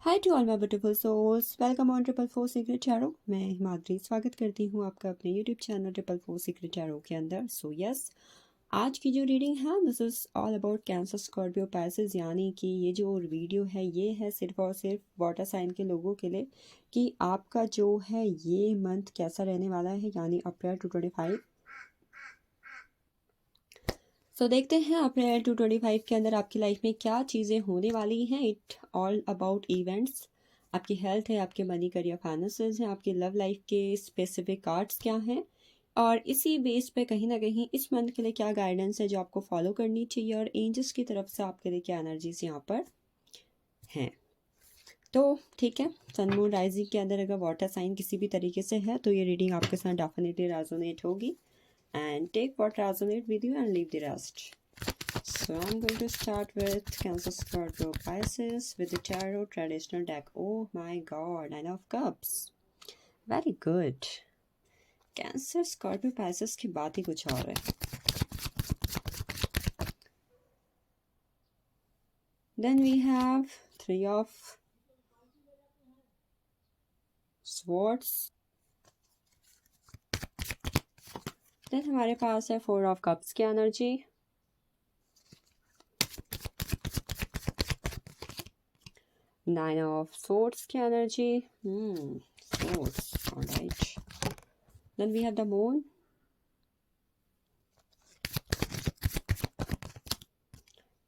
Hi to all my beautiful souls, welcome on triple four secret tarot. मैं हिमाद्री स्वागत करती हूँ आपका अपने YouTube channel triple four secret tarot के अंदर। सो यस, आज की जो रीडिंग है this is all about Cancer Scorpio Pisces, यानी कि ये जो वीडियो है ये है सिर्फ और सिर्फ वाटर साइन के लोगों के लिए कि आपका जो है ये मंथ कैसा रहने वाला है, यानी अप्रैल 2025। सो देखते हैं अप्रैल 2025 के अंदर आपकी लाइफ में क्या चीज़ें होने वाली हैं। It all about events. आपकी हेल्थ है, आपके मनी, करियर, फाइनेंसेस हैं, आपकी लव लाइफ के स्पेसिफिक कार्ड्स क्या हैं, और इसी बेस पे कहीं ना कहीं इस मंथ के लिए क्या गाइडेंस है जो आपको फॉलो करनी चाहिए, और एंजल्स की तरफ से आपके लिए क्या एनर्जीज यहाँ पर हैं। तो ठीक है, सन मून राइजिंग के अंदर अगर वाटर साइन किसी भी तरीके से है तो ये रीडिंग आपके साथ डेफिनेटली रेजोनेट होगी। And take what resonate with you and leave the rest. So I'm going to start with Cancer, Scorpio, Pisces with the Tarot traditional deck. Oh my god, Nine of Cups. Very good. Cancer, Scorpio, Pisces की बात ही कुछ और है. Then we have Three of Swords. Then हमारे पास है Four of Cups की energy. Nine of Swords की energy. Swords. Alright. Then we have the Moon.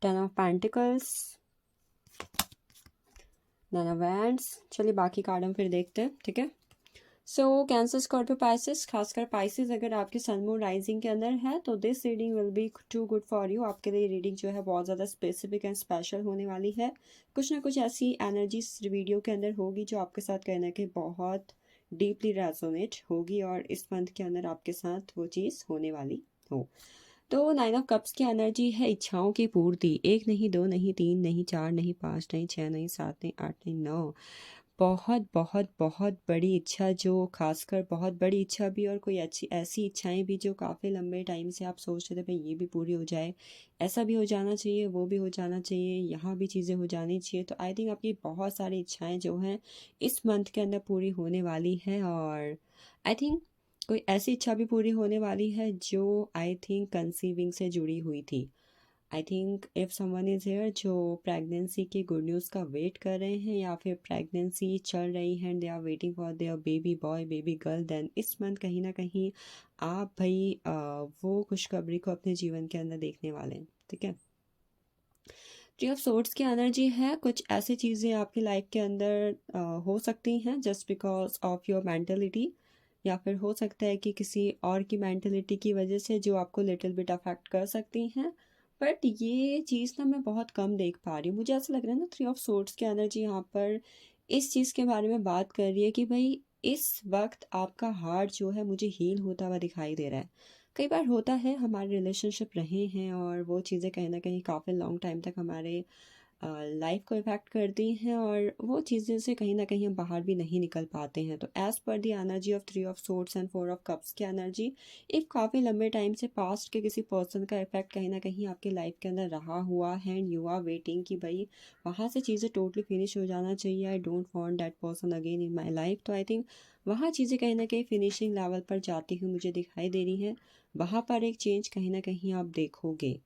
Ten of Pentacles. Nine of Wands. चलिए बाकी कार्ड हम फिर देखते हैं, ठीक है। सो कैंसर, स्कॉर्पियो, पाइसेस, खासकर पाइसेस अगर आपके सन मून राइजिंग के अंदर है तो this reading will be too good for you. आपके लिए रीडिंग जो है बहुत ज़्यादा स्पेसिफिक एंड स्पेशल होने वाली है। कुछ ना कुछ ऐसी एनर्जी वीडियो के अंदर होगी जो आपके साथ कहीं ना कहीं बहुत डीपली रेजोनेट होगी, और इस मंथ के अंदर आपके साथ वो चीज़ होने वाली हो। तो नाइन ऑफ कप्स की एनर्जी है इच्छाओं की पूर्ति। एक नहीं, दो नहीं, तीन नहीं, चार नहीं, पाँच नहीं, छः नहीं, सात नहीं, आठ नहीं, नौ। बहुत बहुत बहुत बड़ी इच्छा, जो खासकर बहुत बड़ी इच्छा भी, और कोई अच्छी ऐसी इच्छाएं भी जो काफ़ी लंबे टाइम से आप सोचते थे भाई ये भी पूरी हो जाए, ऐसा भी हो जाना चाहिए, वो भी हो जाना चाहिए, यहाँ भी चीज़ें हो जानी चाहिए। तो आई थिंक आपकी बहुत सारी इच्छाएं जो हैं इस मंथ के अंदर पूरी होने वाली है, और आई थिंक कोई ऐसी इच्छा भी पूरी होने वाली है जो आई थिंक कंसीविंग से जुड़ी हुई थी। I think if someone is here जो प्रेगनेंसी के गुड न्यूज़ का वेट कर रहे हैं, या फिर प्रेगनेंसी चल रही है and they are waiting for their baby boy, baby girl, then इस मंथ कहीं ना कहीं आप भाई वो खुशखबरी को अपने जीवन के अंदर देखने वाले हैं, ठीक है। थ्री ऑफ सोर्ड्स की एनर्जी है। कुछ ऐसी चीज़ें आपकी लाइफ के अंदर हो सकती हैं just because of your mentality, या फिर हो सकता है कि किसी और की मेंटलिटी की वजह से जो आपको लिटिल बिट अफेक्ट कर सकती हैं। बट ये चीज़ ना मैं बहुत कम देख पा रही हूँ। मुझे ऐसा लग रहा है ना थ्री ऑफ सोर्ड्स की एनर्जी यहाँ पर इस चीज़ के बारे में बात कर रही है कि भाई इस वक्त आपका हार्ट जो है मुझे हील होता हुआ दिखाई दे रहा है। कई बार होता है हमारे रिलेशनशिप रहे हैं और वो चीज़ें कहीं ना कहीं काफ़ी लॉन्ग टाइम तक हमारे लाइफ को इफ़ेक्ट करती हैं, और वो चीज़ें से कहीं ना कहीं हम बाहर भी नहीं निकल पाते हैं। तो as per the energy of three of swords and four of cups की एनर्जी, एक काफ़ी लंबे टाइम से पास्ट के किसी पर्सन का इफेक्ट कहीं ना कहीं आपकी लाइफ के अंदर रहा हुआ है, एंड यू आर वेटिंग कि भाई वहाँ से चीज़ें टोटली फिनिश हो जाना चाहिए। I don't want that person again in my life. तो आई थिंक वहाँ चीज़ें कहीं ना कहीं फिनिशिंग लेवल पर जाती हुई मुझे दिखाई दे रही हैं। वहाँ पर एक चेंज कहीं ना कहीं आप देखोगे।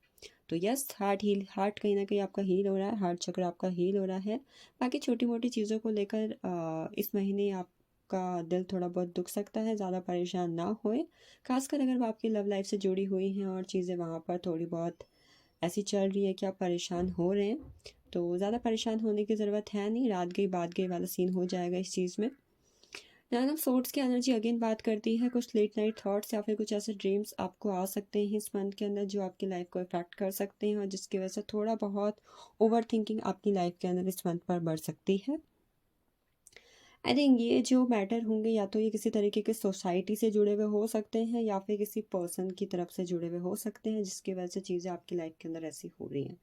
तो यस, हार्ट कहीं ना कहीं आपका हील हो रहा है, हार्ट चक्र आपका हील हो रहा है। बाकी छोटी मोटी चीज़ों को लेकर इस महीने आपका दिल थोड़ा बहुत दुख सकता है, ज़्यादा परेशान ना होए। खासकर अगर वो आपकी लव लाइफ से जुड़ी हुई हैं और चीज़ें वहाँ पर थोड़ी बहुत ऐसी चल रही है कि आप परेशान हो रहे हैं, तो ज़्यादा परेशान होने की ज़रूरत है नहीं। रात गई बात गई वाला सीन हो जाएगा इस चीज़ में। नाइन ऑफ सोर्ड्स की एनर्जी अगेन बात करती है कुछ लेट नाइट थॉट्स या फिर कुछ ऐसे ड्रीम्स आपको आ सकते हैं इस मंथ के अंदर जो आपकी लाइफ को इफेक्ट कर सकते हैं, और जिसकी वजह से थोड़ा बहुत ओवर थिंकिंग आपकी लाइफ के अंदर इस मंथ पर बढ़ सकती है। आई थिंक ये जो मैटर होंगे या तो ये किसी तरीके के सोसाइटी से जुड़े हुए हो सकते हैं, या फिर किसी पर्सन की तरफ से जुड़े हुए हो सकते हैं, जिसकी वजह से चीज़ें आपकी लाइफ के अंदर ऐसी हो रही हैं।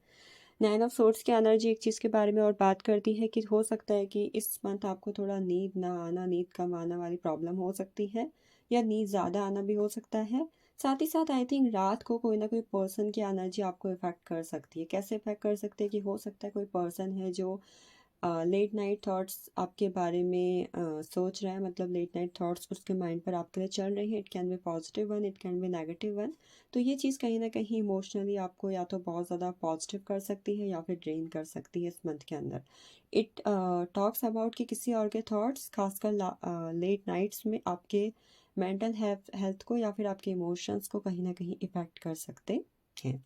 नाइन ऑफ सोर्ड्स की एनर्जी एक चीज़ के बारे में और बात करती है कि हो सकता है कि इस मंथ आपको थोड़ा नींद ना आना, नींद कम आना वाली प्रॉब्लम हो सकती है, या नींद ज़्यादा आना भी हो सकता है। साथ ही साथ आई थिंक रात को कोई ना कोई पर्सन की एनर्जी आपको इफेक्ट कर सकती है। कैसे इफेक्ट कर सकते हैं कि हो सकता है कोई पर्सन है जो लेट नाइट थॉट्स आपके बारे में सोच रहा है, मतलब लेट नाइट थॉट्स उसके माइंड पर आपके लिए चल रही है। It can B positive one, it can B negative one. तो ये चीज़ कहीं ना कहीं इमोशनली आपको या तो बहुत ज़्यादा पॉजिटिव कर सकती है या फिर ड्रेन कर सकती है इस मंथ के अंदर। इट टॉक्स अबाउट कि किसी और के थॉट्स खासकर लेट नाइट्स में आपके मेंटल हेल्थ को या फिर आपके इमोशंस को कहीं ना कहीं इफ़ेक्ट कर सकते हैं।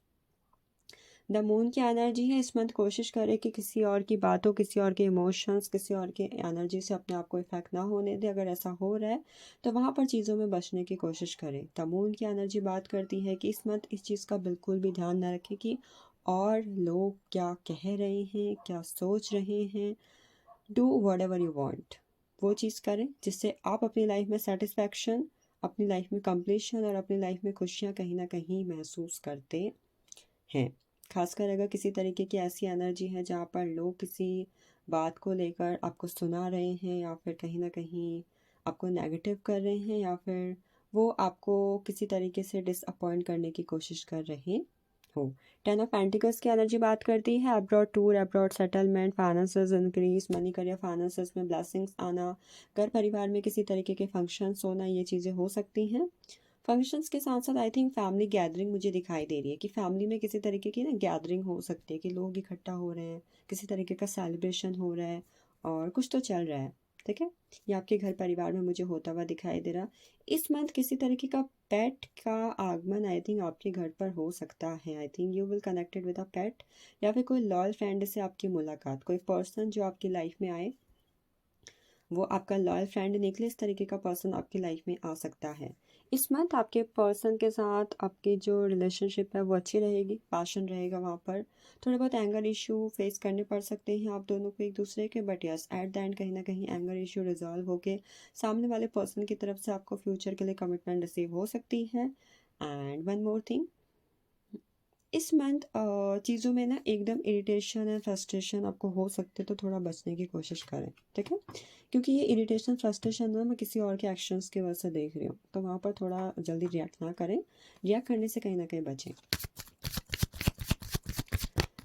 द मून की एनर्जी है इस मंथ, कोशिश करें कि किसी और की बातों, किसी और के इमोशंस, किसी और के एनर्जी से अपने आप को इफेक्ट ना होने दे। अगर ऐसा हो रहा है तो वहाँ पर चीज़ों में बचने की कोशिश करें। द मून की एनर्जी बात करती है कि इस मंथ इस चीज़ का बिल्कुल भी ध्यान ना रखें कि और लोग क्या कह रहे हैं, क्या सोच रहे हैं। Do what ever you want, वो चीज़ करें जिससे आप अपनी लाइफ में सेटिस्फैक्शन, अपनी लाइफ में कंप्लीशन और अपनी लाइफ में खुशियाँ कहीं ना कहीं महसूस करते हैं। खासकर अगर किसी तरीके की ऐसी एनर्जी है जहाँ पर लोग किसी बात को लेकर आपको सुना रहे हैं या फिर कहीं ना कहीं आपको नेगेटिव कर रहे हैं या फिर वो आपको किसी तरीके से डिसअपॉइंट करने की कोशिश कर रहे हो। 10 ऑफ पेंटिकल्स की एनर्जी बात करती है abroad tour, abroad settlement, finances increase, money career finances में ब्लेसिंग्स आना, घर परिवार में किसी तरीके के फंक्शंस होना, ये चीज़ें हो सकती हैं। फंक्शंस के साथ साथ आई थिंक फैमिली गैदरिंग मुझे दिखाई दे रही है कि फैमिली में किसी तरीके की ना गैदरिंग हो सकती है कि लोग इकट्ठा हो रहे हैं, किसी तरीके का सेलिब्रेशन हो रहा है और कुछ तो चल रहा है। ठीक है, ये आपके घर परिवार में मुझे होता हुआ दिखाई दे रहा। इस मंथ किसी तरीके का पेट का आगमन आई थिंक आपके घर पर हो सकता है। I think you will connected with a pet या फिर कोई लॉयल फ्रेंड से आपकी मुलाकात, कोई पर्सन जो आपकी लाइफ में आए वो आपका लॉयल फ्रेंड निकले, इस तरीके का पर्सन आपकी लाइफ में आ सकता है। इस मंथ आपके पर्सन के साथ आपकी जो रिलेशनशिप है वो अच्छी रहेगी, पैशन रहेगा वहाँ पर। थोड़े बहुत एंगर इशू फेस करने पड़ सकते हैं आप दोनों को एक दूसरे के, but yes at the end कहीं ना कहीं एंगर इशू रिजॉल्व होके सामने वाले पर्सन की तरफ से आपको फ्यूचर के लिए कमिटमेंट रिसीव हो सकती है। एंड वन मोर थिंग, इस मंथ चीज़ों में ना एकदम इरिटेशन एंड फ्रस्ट्रेशन आपको हो सकते, तो थोड़ा बचने की कोशिश करें। ठीक है, क्योंकि ये इरिटेशन फ्रस्ट्रेशन ना मैं किसी और के एक्शंस की वजह से देख रही हूँ, तो वहाँ पर थोड़ा जल्दी रिएक्ट ना करें, रिएक्ट करने से कहीं ना कहीं बचें।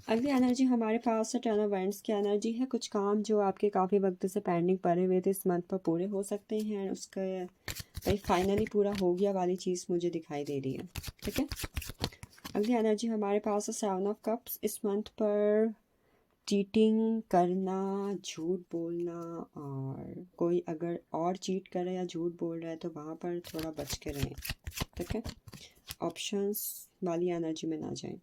अगली एनर्जी हमारे पास है 10 ऑफ वांड्स की एनर्जी है। कुछ काम जो आपके काफ़ी वक्त से पेंडिंग पड़े हुए थे इस मंथ पर पूरे हो सकते हैं, उसका भाई फाइनली पूरा हो गया वाली चीज़ मुझे दिखाई दे रही है। ठीक है, अगली एनर्जी हमारे पास है 7 ऑफ कप्स। इस मंथ पर चीटिंग करना, झूठ बोलना, और कोई अगर और चीट कर रहा है या झूठ बोल रहा है तो वहाँ पर थोड़ा बच के रहें। ठीक है, ऑप्शंस वाली एनर्जी में ना जाएं।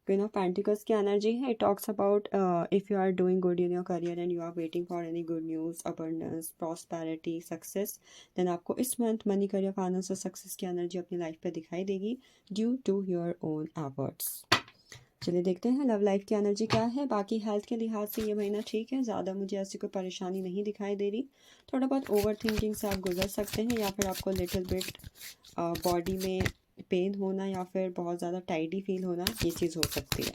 क्वीन ऑफ पेंटिकल्स की एनर्जी है। It talks about if you are doing good in your career and you are waiting for any good news, abundance, prosperity, success, then आपको इस मंथ मनी, करियर, फाइनेंस और success की energy अपनी life पे दिखाई देगी due to your own efforts. चलिए देखते हैं लव लाइफ की एनर्जी क्या है। बाकी हेल्थ के लिहाज से ये महीना ठीक है, ज़्यादा मुझे ऐसी कोई परेशानी नहीं दिखाई दे रही। थोड़ा बहुत ओवर थिंकिंग से आप गुजर सकते हैं या फिर आपको लिटिल बिट बॉडी में पेन होना या फिर बहुत ज़्यादा टाइडी फील होना, ये चीज़ हो सकती है।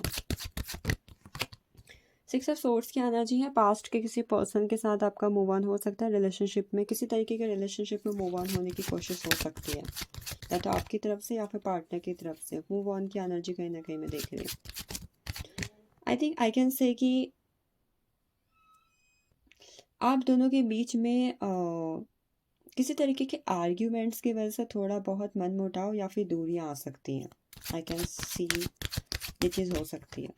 6 ऑफ सोर्ड्स की एनर्जी है। पास्ट के किसी पर्सन के साथ आपका मूव ऑन हो सकता है, रिलेशनशिप में किसी तरीके के रिलेशनशिप में मूव ऑन होने की कोशिश हो सकती है, या तो आपकी तरफ से या फिर पार्टनर की तरफ से। मूव ऑन की एनर्जी कहीं ना कहीं मैं देख रही हूँ। I think I can say कि आप दोनों के बीच में किसी तरीके के आर्ग्यूमेंट्स की वजह से थोड़ा बहुत मनमुटाव या फिर दूरियां आ सकती हैं। आई कैन सी ये चीज़ हो सकती है।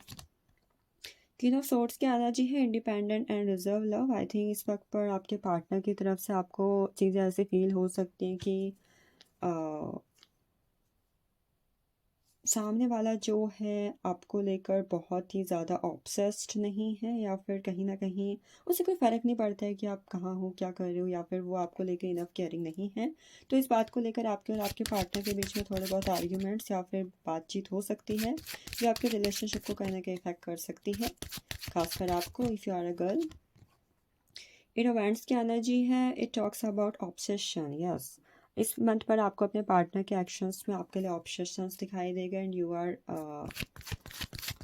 क्वीन ऑफ सोर्ड्स की एनर्जी है independent and reserve love. I think इस वक्त पर आपके पार्टनर की तरफ से आपको चीज़ें ऐसे फील हो सकती हैं कि सामने वाला जो है आपको लेकर बहुत ही ज़्यादा ऑब्सेस्ड नहीं है, या फिर कहीं ना कहीं उसे कोई फ़र्क नहीं पड़ता है कि आप कहाँ हो, क्या कर रहे हो, या फिर वो आपको लेकर इनफ केयरिंग नहीं है। तो इस बात को लेकर आपके और आपके पार्टनर के बीच में थोड़े बहुत आर्ग्यूमेंट्स या फिर बातचीत हो सकती है जो आपके रिलेशनशिप को कहीं ना कहीं इफेक्ट कर सकती है, खासकर आपको if you are a girl. Events की एनर्जी है। It talks about obsession. Yes, इस मंथ पर आपको अपने पार्टनर के एक्शंस में आपके लिए ऑब्सेशंस दिखाई देगा and you are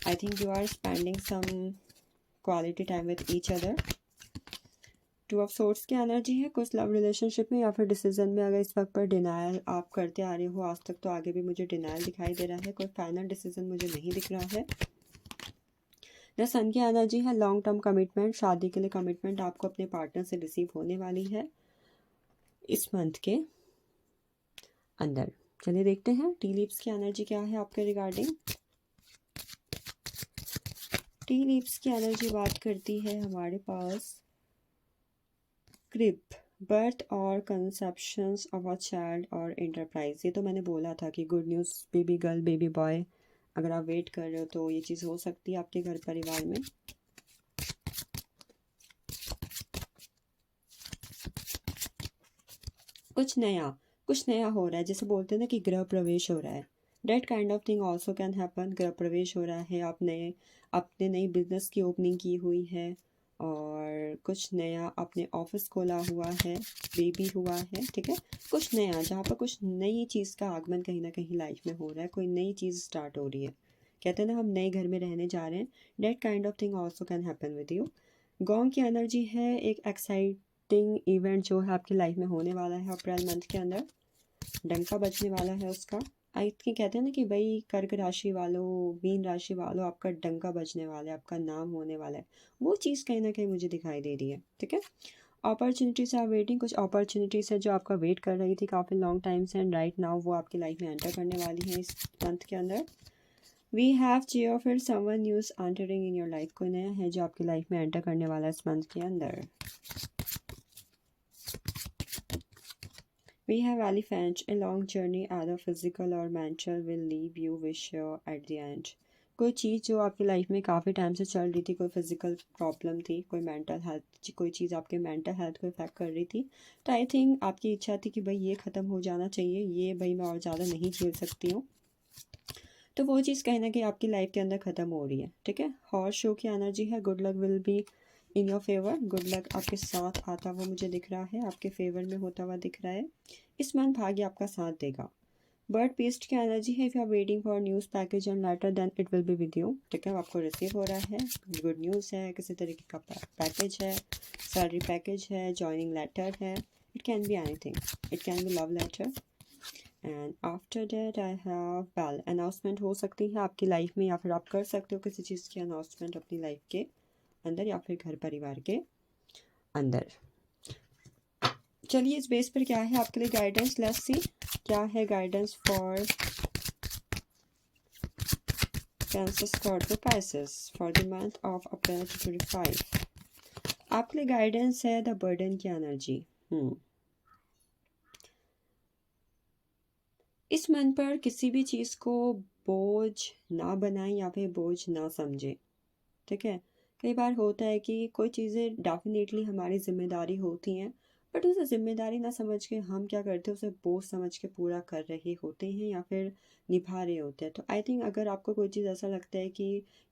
I think you are spending some quality time with each other. 2 of swords की एनर्जी है। कुछ लव रिलेशनशिप में या फिर डिसीजन में अगर इस वक्त पर डिनायल आप करते आ रहे हो आज तक, तो आगे भी मुझे डिनायल दिखाई दे रहा है, कोई फाइनल डिसीजन मुझे नहीं दिख रहा है। द सन की एनर्जी है लॉन्ग टर्म कमिटमेंट, शादी के लिए कमिटमेंट आपको अपने पार्टनर से रिसीव होने वाली है इस मंथ के अंदर। चलिए देखते हैं टी लीव्स की एनर्जी क्या है आपके रिगार्डिंग। टी लीव्स की एनर्जी बात करती है हमारे पास क्रिप, बर्थ और कंसेप्शंस ऑफ अ चाइल्ड और इंटरप्राइज। ये तो मैंने बोला था कि good news, baby girl baby boy अगर आप वेट कर रहे हो तो ये चीज़ हो सकती है आपके घर परिवार में। कुछ नया हो रहा है, जैसे बोलते हैं ना कि गृह प्रवेश हो रहा है। That kind of thing also can happen. गृह प्रवेश हो रहा है, आपने नई बिजनेस की ओपनिंग की हुई है, और कुछ नया आपने ऑफिस खोला हुआ है, बेबी हुआ है, ठीक है। कुछ नया, जहाँ पर कुछ नई चीज़ का आगमन कहीं ना कहीं लाइफ में हो रहा है, कोई नई चीज़ स्टार्ट हो रही है। कहते हैं ना हम नए घर में रहने जा रहे हैं। That kind of thing also can happen with you. गॉन्ग की एनर्जी है एक एक्साइटिंग इवेंट जो है आपकी लाइफ में होने वाला है अप्रैल मंथ के अंदर। डंका बजने वाला है उसका। आई थिंक कहते हैं ना कि भाई कर्क राशि वालों, मीन राशि वालों, आपका डंका बजने वाला है, आपका नाम होने वाला है। वो चीज़ कहीं ना कहीं मुझे दिखाई दे रही है, ठीक है। अपॉर्चुनिटीज आर वेटिंग, कुछ अपॉर्चुनिटीज है जो आपका वेट कर रही थी काफ़ी लॉन्ग टाइम से, एंड राइट नाउ वो आपकी लाइफ में एंटर करने वाली है इस मंथ के अंदर। वी हैव चेयर फिर someone news entering in your life, कोई नया है जो आपकी लाइफ में एंटर करने वाला है इस मंथ के अंदर। We have elephant, a long journey either physical or mental will leave you with you at the end. कोई चीज़ जो आपकी लाइफ में काफ़ी टाइम से चल रही थी, कोई फिजिकल प्रॉब्लम थी, कोई मेंटल हेल्थ, कोई चीज़ आपके मेंटल हेल्थ को इफेक्ट कर रही थी, तो आई थिंक आपकी इच्छा थी कि भाई ये ख़त्म हो जाना चाहिए, ये भाई मैं और ज़्यादा नहीं झेल सकती हूँ। तो वो चीज़ कहीं ना कहीं आपकी लाइफ के अंदर ख़त्म हो रही है, ठीक है। हॉर्स शो की एनर्जी है, good luck will be in your favour. Good luck आपके साथ आता हुआ मुझे दिख रहा है, आपके फेवर में होता हुआ दिख रहा है। इस मंथ भाग्य आपका साथ देगा। बर्ड पीस्ट की एनर्जी है, if you are waiting for news package and letter then it will be with you, ठीक है। आपको रिसीव हो रहा है, गुड न्यूज़ है, किसी तरीके का पैकेज है, सैलरी पैकेज है, जॉइनिंग लेटर है, it can be anything, it can be love letter. And after that I have bell, announcement हो सकती है आपकी लाइफ में, या फिर आप कर सकते हो किसी चीज़ की अनाउंसमेंट अपनी लाइफ के अंदर या फिर घर परिवार के अंदर। चलिए इस बेस पर क्या है आपके लिए गाइडेंस, लेट्स सी क्या है guidance for cancer Scorpio Pisces for the month of April 2025। आपके लिए गाइडेंस है द बर्डन की एनर्जी। इस मंथ पर किसी भी चीज़ को बोझ ना बनाएं या फिर बोझ ना समझें, ठीक है। कई बार होता है कि कोई चीज़ें डेफिनेटली हमारी जिम्मेदारी होती हैं, बट उसे जिम्मेदारी ना समझ के हम क्या करते हैं, उसे बोझ समझ के पूरा कर रहे होते हैं या फिर निभा रहे होते हैं। तो आई थिंक अगर आपको कोई चीज़ ऐसा लगता है कि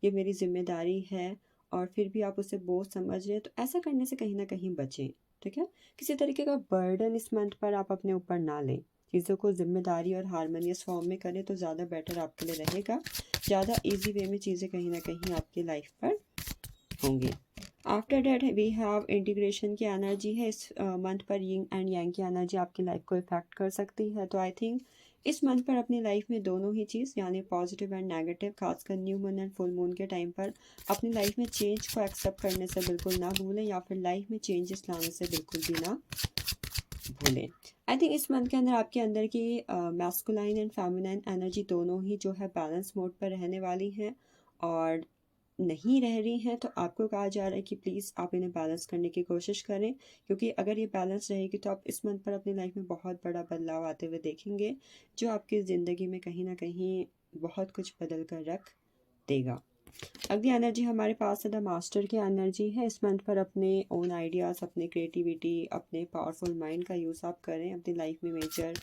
ये मेरी जिम्मेदारी है और फिर भी आप उसे बोझ समझ रहे हैं, तो ऐसा करने से कहीं ना कहीं बचें, ठीक है। किसी तरीके का बर्डन इस मंथ पर आप अपने ऊपर ना लें, चीज़ों को जिम्मेदारी और हारमोनियस फॉर्म में करें तो ज़्यादा बेटर आपके लिए रहेगा। ज़्यादा इजी वे में चीज़ें कहीं ना कहीं आपकी लाइफ पर होंगे। After that we have integration की एनर्जी है, इस मंथ पर यिंग एंड यांग की एनर्जी आपकी लाइफ को इफेक्ट कर सकती है। तो आई थिंक इस मंथ पर अपनी लाइफ में दोनों ही चीज़ यानी पॉजिटिव एंड नेगेटिव, खासकर new moon and full moon के टाइम पर अपनी लाइफ में चेंज को एक्सेप्ट करने से बिल्कुल ना भूलें, या फिर लाइफ में चेंजेस लाने से बिल्कुल भी ना भूलें। आई थिंक इस मंथ के अंदर आपके अंदर की मैस्कुलाइन एंड फेमिनाइन एनर्जी दोनों ही जो है बैलेंस मोड पर रहने वाली हैं, और नहीं रह रही हैं तो आपको कहा जा रहा है कि प्लीज़ आप इन्हें बैलेंस करने की कोशिश करें, क्योंकि अगर ये बैलेंस रहेगी तो आप इस मंथ पर अपनी लाइफ में बहुत बड़ा बदलाव आते हुए देखेंगे, जो आपकी ज़िंदगी में कहीं ना कहीं बहुत कुछ बदल कर रख देगा। अगली एनर्जी हमारे पास है द मास्टर की एनर्जी है, इस मंथ पर अपने ओन आइडियाज़, अपने क्रिएटिविटी, अपने पावरफुल माइंड का यूज़ आप करें अपनी लाइफ में मेजर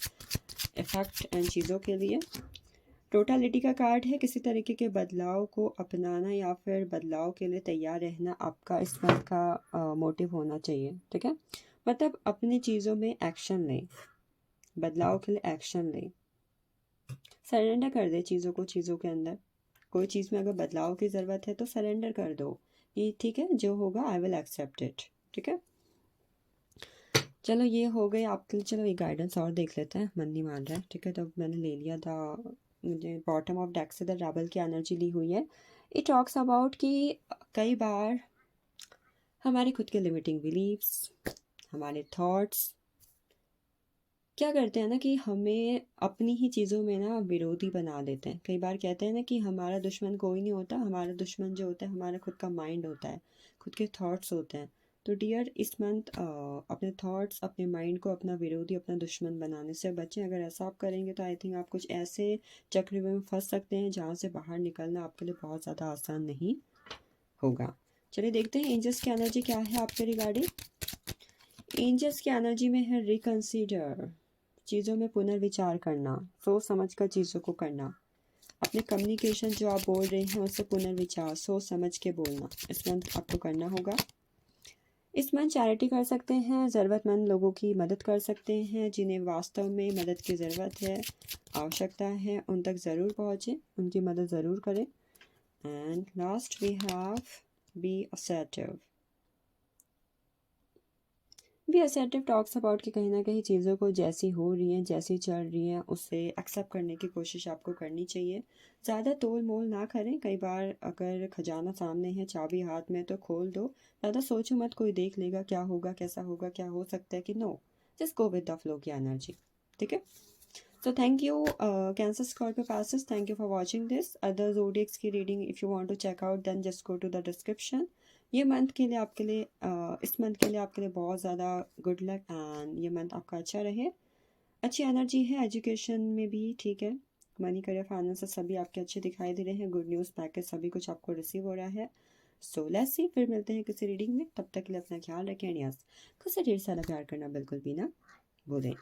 इफेक्ट एंड चीज़ों के लिए। टोटलिटी का कार्ड है, किसी तरीके के बदलाव को अपनाना या फिर बदलाव के लिए तैयार रहना आपका इस मंथ का मोटिव होना चाहिए, ठीक है। मतलब अपनी चीज़ों में एक्शन लें, बदलाव के लिए एक्शन लें, सरेंडर कर दे चीज़ों को, चीज़ों के अंदर कोई चीज़ में अगर बदलाव की ज़रूरत है तो सरेंडर कर दो, ये ठीक है, जो होगा आई विल एक्सेप्ट इट, ठीक है। चलो ये हो गई आपके लिए। चलो ये गाइडेंस और देख लेते हैं, मन नहीं मान रहा है, ठीक है। तो मैंने ले लिया था, मुझे बॉटम ऑफ डेक से द रैबल की एनर्जी ली हुई है। इट टॉक्स अबाउट कि कई बार हमारे खुद के लिमिटिंग बिलीव्स, हमारे थॉट्स क्या करते हैं ना कि हमें अपनी ही चीज़ों में ना विरोधी बना देते हैं। कई बार कहते हैं ना कि हमारा दुश्मन कोई नहीं होता, हमारा दुश्मन जो होता है हमारा खुद का माइंड होता है, खुद के थॉट्स होते हैं। तो डियर इस मंथ अपने थॉट्स, अपने माइंड को अपना विरोधी, अपना दुश्मन बनाने से बचें। अगर ऐसा आप करेंगे तो आई थिंक आप कुछ ऐसे चक्रव्यूह में फंस सकते हैं जहाँ से बाहर निकलना आपके लिए बहुत ज़्यादा आसान नहीं होगा। चलिए देखते हैं एंजल्स की एनर्जी क्या है आपके रिगार्डिंग। एंजल्स की एनर्जी में है रिकंसीडर, चीज़ों में पुनर्विचार करना, सोच समझ कर चीज़ों को करना। अपने कम्युनिकेशन जो आप बोल रहे हैं उससे पुनर्विचार, सोच समझ के बोलना इस मंथ आपको करना होगा। इस मंथ चैरिटी कर सकते हैं, ज़रूरतमंद लोगों की मदद कर सकते हैं, जिन्हें वास्तव में मदद की ज़रूरत है, आवश्यकता है, उन तक ज़रूर पहुँचें, उनकी मदद ज़रूर करें। And last we have be assertive. Be assertive talks about कि कहीं ना कहीं चीज़ों को जैसी हो रही हैं, जैसी चल रही हैं, उससे एक्सेप्ट करने की कोशिश आपको करनी चाहिए। ज़्यादा तोल मोल ना करें। कई बार अगर खजाना सामने है, चाबी हाथ में, तो खोल दो। ज़्यादा सोचो मत कोई देख लेगा, क्या होगा, कैसा होगा, क्या हो सकता है कि no, just go with the flow की एनर्जी। ठीक है। So thank you Cancer Scorpio passes, thank you for watching this. Other zodiacs की reading if you want to check out then just go to the description. ये month के लिए आपके लिए इस मंथ के लिए आपके लिए बहुत ज़्यादा गुड लक एंड ये मंथ आपका अच्छा रहे। अच्छी एनर्जी है एजुकेशन में भी, ठीक है, मनी करियर फाइनेंस सभी आपके अच्छे दिखाई दे रहे हैं। गुड न्यूज़ पैकेज सभी कुछ आपको रिसीव हो रहा है। सो लेट्स सी, फिर मिलते हैं किसी रीडिंग में। तब तक के लिए अपना ख्याल रखें। यस, खुद से ढेर सारा प्यार करना बिल्कुल भी ना भूलें।